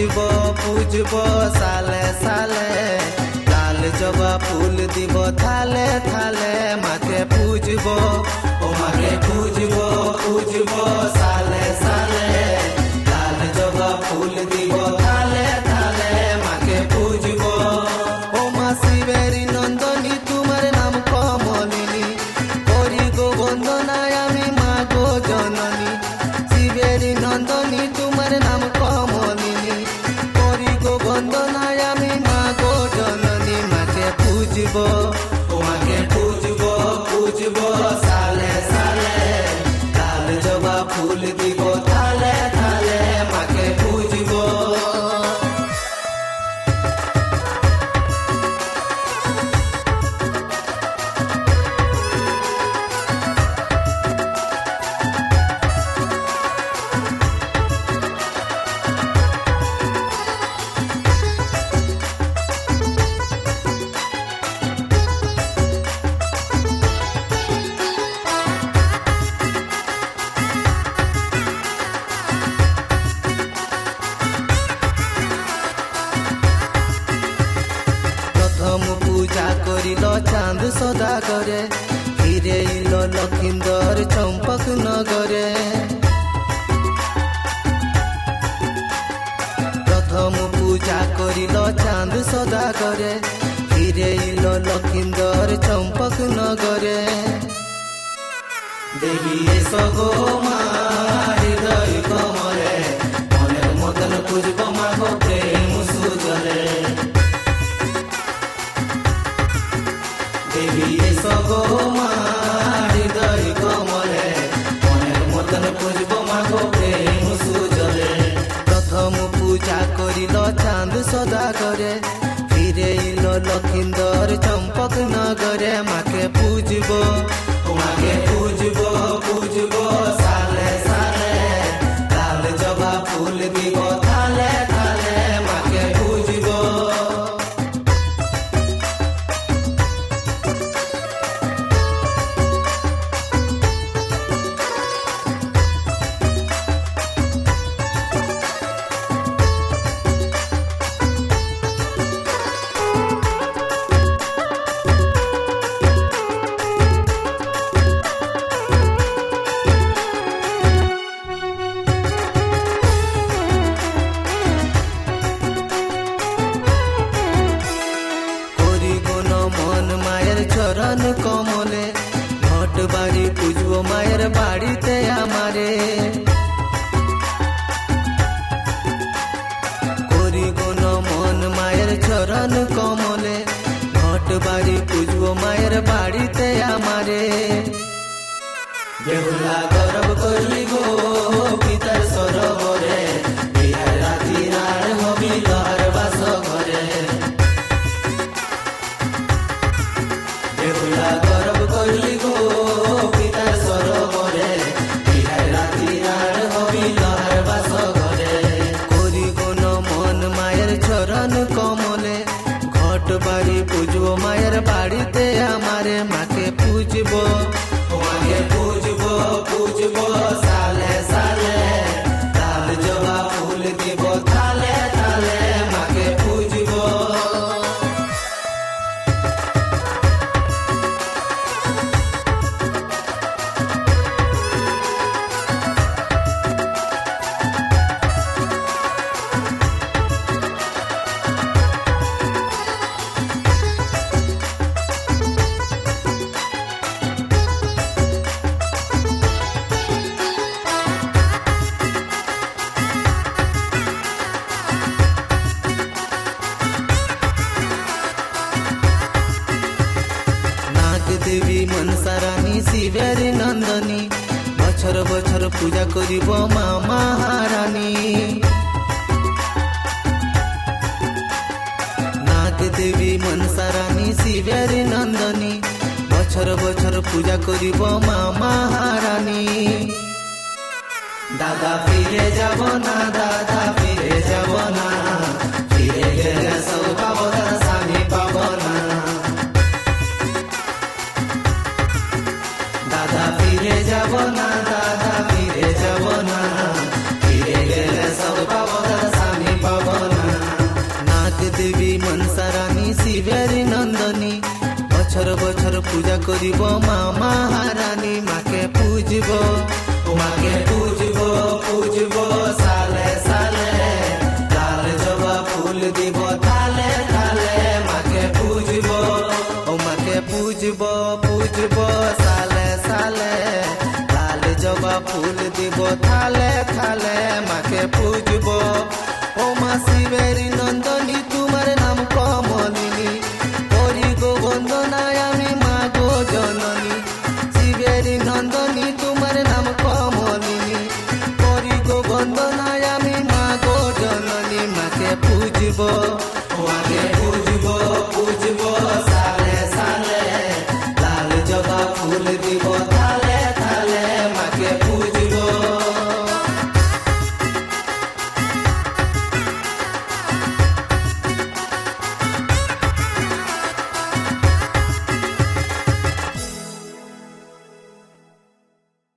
পুজব পুজব সালে সালে, লাল জবা ফুল দিব থালে থালে, মাকে পুজব ও মাকে পুজব পুজব সালে সালে, লাল জবা ফুল দিব থালে থালে, মাকে পুজব। ও মা শিবেরি নন্দনী তোমার নাম কমলিনী, করি গো বন্দনায় আমি মা গো জননী। শিবেরি নন্দনী তোমার নাম কমলিনী, করি গো বন্দনায় আমি মা গো জননী। মাকে পুজব ও মাকে পুজব পুজব সালে সালে, লাল জবা ফুল দিব থালে থালে, মাকে পুজব। প্রথম পূজা করিল চাঁদ সদাগরে, ফিরে ইল লক্ষিন্দর চম্পক নগরে। প্রথম পূজা করিল চাঁদ সদাগরে, ফিরে ইল লক্ষিন্দর চম্পক নগরে। দেবী এসো গো মা হৃদয় কমলে, মনের মতন পুজব মা গো প্রেম সুজলে। দেবী এসো গো মা হৃদয় কমলে, মনের মতন পুজব মা গো প্রেম সুজলে। প্রথম পূজা করিল চাঁদ সদাগরে, ফিরে ইল লক্ষিন্দর চম্পক নগরে। মাকে পুজব ও মাকে পুজব পুজব সালে সালে, লাল জবা ফুল দিব থালে থালে, মাকে পুজব। চরণ কমলে, ঘট বাড়ি পুজব মায়ের বাড়িতে আমারে। করি গুণ মন মায়ের চরণ কমলে, ঘট বাড়ি পুজব মায়ের বাড়িতে আমারে। বেহুলা গরব করলি গো পিতার সরোবরে, বিহার রাতি রার হবি লহর বাস ঘরে। বেহুলা গরব করলি গো পিতার সরোবরে, বিহার রাতি রার হবি লহর বাস ঘরে। করি গুণ মন মায়ের চরণ কমলে, ঘট বাড়ি পুজব মায়ের বাড়িতে আমারে। মাকে পুজব ও মাকে পুজব পুজব সালে সালে, লাল জবা ফুল দিব থালে থালে, মাকে পুজব। দেবী মনসা রানী শিবেরি নন্দনী, বছর বছর পূজা করিব মা মহারানী। নাগ দেবী মনসা রানী শিবেরি নন্দনী, বছর বছর পূজা করিব মা মহারানী। দাদা ফিরে যাব না, দাদা ফিরে যাব না, ফিরে গেলে সব পাবো তার স্বামী পাব না। দাদা ফিরে যাব না, দাদা ফিরে যাব না, ফিরে গেলে সব পাবো তার স্বামী পাব বছর বছর পূজা করিব মা মহারানী মাকে পূজিব ও মাকে পূজিব পূজিব সালে সালে লাল জবা ফুল দিব থালে থালে মাকে পূজিব ও মাকে পূজিব পূজিব সালে সালে লাল জবা ফুল দিব থালে থালে মাকে পূজিব ও মা শিবের নন্দনী তোমার নাম কমলিনী হরি গো বন্দনায় আমি মা গো জননী শিবের নন্দনী তোমার নাম কমলিনী